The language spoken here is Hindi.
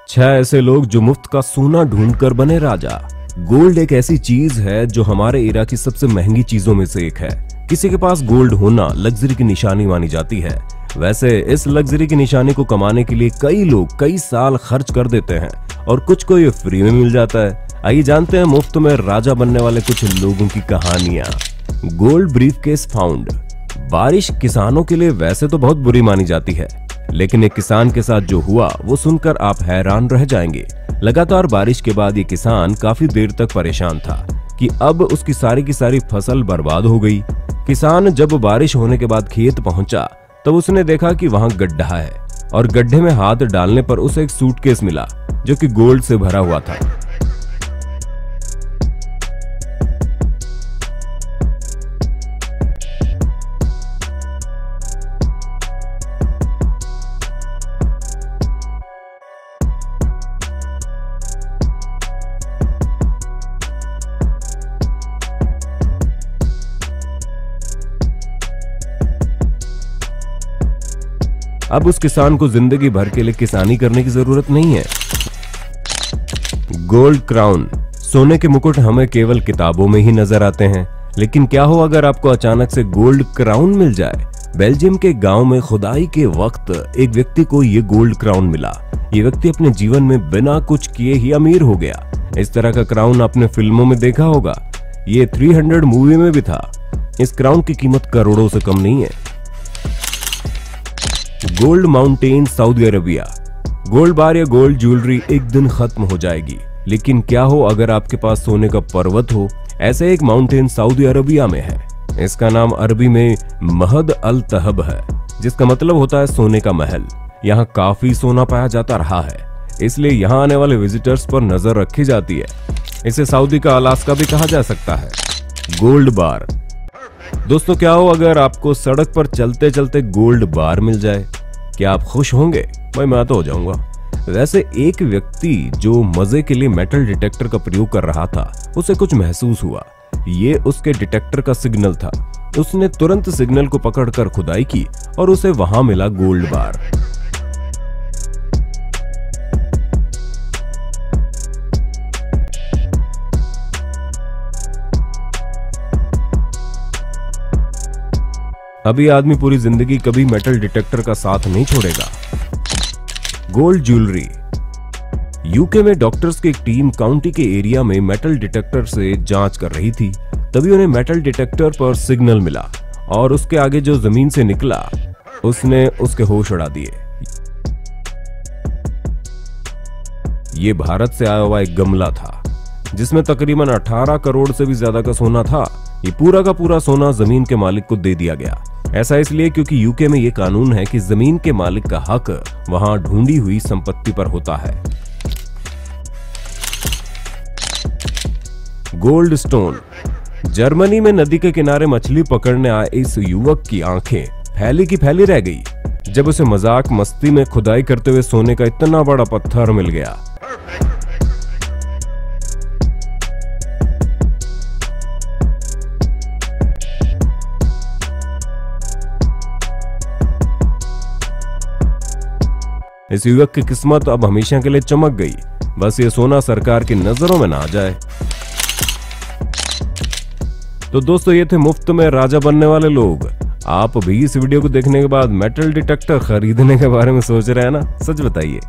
छह ऐसे लोग जो मुफ्त का सोना ढूंढकर बने राजा। गोल्ड एक ऐसी चीज है जो हमारे इरा की सबसे महंगी चीजों में से एक है। किसी के पास गोल्ड होना लग्जरी की निशानी मानी जाती है। वैसे इस लग्जरी की निशानी को कमाने के लिए कई लोग कई साल खर्च कर देते हैं और कुछ को ये फ्री में मिल जाता है। आइए जानते हैं मुफ्त में राजा बनने वाले कुछ लोगों की कहानियां। Gold briefcase found. बारिश किसानों के लिए वैसे तो बहुत बुरी मानी जाती है, लेकिन एक किसान के साथ जो हुआ वो सुनकर आप हैरान रह जाएंगे। लगातार बारिश के बाद ये किसान काफी देर तक परेशान था कि अब उसकी सारी की सारी फसल बर्बाद हो गई। किसान जब बारिश होने के बाद खेत पहुंचा तब उसने देखा कि वहां गड्ढा है और गड्ढे में हाथ डालने पर उसे एक सूटकेस मिला जो कि गोल्ड से भरा हुआ था। अब उस किसान को जिंदगी भर के लिए किसानी करने की जरूरत नहीं है। Gold crown. सोने के मुकुट हमें केवल किताबों में ही नजर आते हैं, लेकिन क्या हो अगर आपको अचानक से गोल्ड क्राउन मिल जाए। बेल्जियम के गांव में खुदाई के वक्त एक व्यक्ति को ये गोल्ड क्राउन मिला। ये व्यक्ति अपने जीवन में बिना कुछ किए ही अमीर हो गया। इस तरह का क्राउन आपने फिल्मों में देखा होगा। ये 300 मूवी में भी था। इस क्राउन की कीमत करोड़ों से कम नहीं है। Gold mountain Saudi Arabia. Gold बार या गोल्ड ज्वेलरी एक दिन खत्म हो जाएगी, लेकिन क्या हो अगर आपके पास सोने का पर्वत हो। ऐसे एक माउंटेन सऊदी अरबिया में है। इसका नाम अरबी में महद अल तहब है, जिसका मतलब होता है सोने का महल। यहाँ काफी सोना पाया जाता रहा है, इसलिए यहाँ आने वाले विजिटर्स पर नजर रखी जाती है। इसे सऊदी का अलास्का भी कहा जा सकता है। गोल्ड बार। दोस्तों, क्या हो अगर आपको सड़क पर चलते चलते गोल्ड बार मिल जाए। क्या आप खुश होंगे? भाई मैं तो हो जाऊंगा। वैसे एक व्यक्ति जो मजे के लिए मेटल डिटेक्टर का प्रयोग कर रहा था, उसे कुछ महसूस हुआ। ये उसके डिटेक्टर का सिग्नल था। उसने तुरंत सिग्नल को पकड़कर खुदाई की और उसे वहां मिला गोल्ड बार। अभी आदमी पूरी जिंदगी कभी मेटल डिटेक्टर का साथ नहीं छोड़ेगा। Gold jewellery. यूके में डॉक्टर्स की एक टीम काउंटी के एरिया में मेटल डिटेक्टर से जांच कर रही थी। तभी उन्हें मेटल डिटेक्टर पर सिग्नल मिला और उसके आगे जो जमीन से निकला उसने उसके होश उड़ा दिए। ये भारत से आया हुआ एक गमला था जिसमें तकरीबन 18 करोड़ से भी ज्यादा का सोना था। ये पूरा का पूरा सोना जमीन के मालिक को दे दिया गया। ऐसा इसलिए क्योंकि यूके में ये कानून है कि जमीन के मालिक का हक वहां ढूंढी हुई संपत्ति पर होता है। Gold stone. जर्मनी में नदी के किनारे मछली पकड़ने आए इस युवक की आंखें फैली की फैली रह गई जब उसे मजाक मस्ती में खुदाई करते हुए सोने का इतना बड़ा पत्थर मिल गया। इस युवक की किस्मत अब हमेशा के लिए चमक गई। बस ये सोना सरकार की नजरों में ना आ जाए। तो दोस्तों, ये थे मुफ्त में राजा बनने वाले लोग। आप भी इस वीडियो को देखने के बाद मेटल डिटेक्टर खरीदने के बारे में सोच रहे हैं ना? सच बताइए।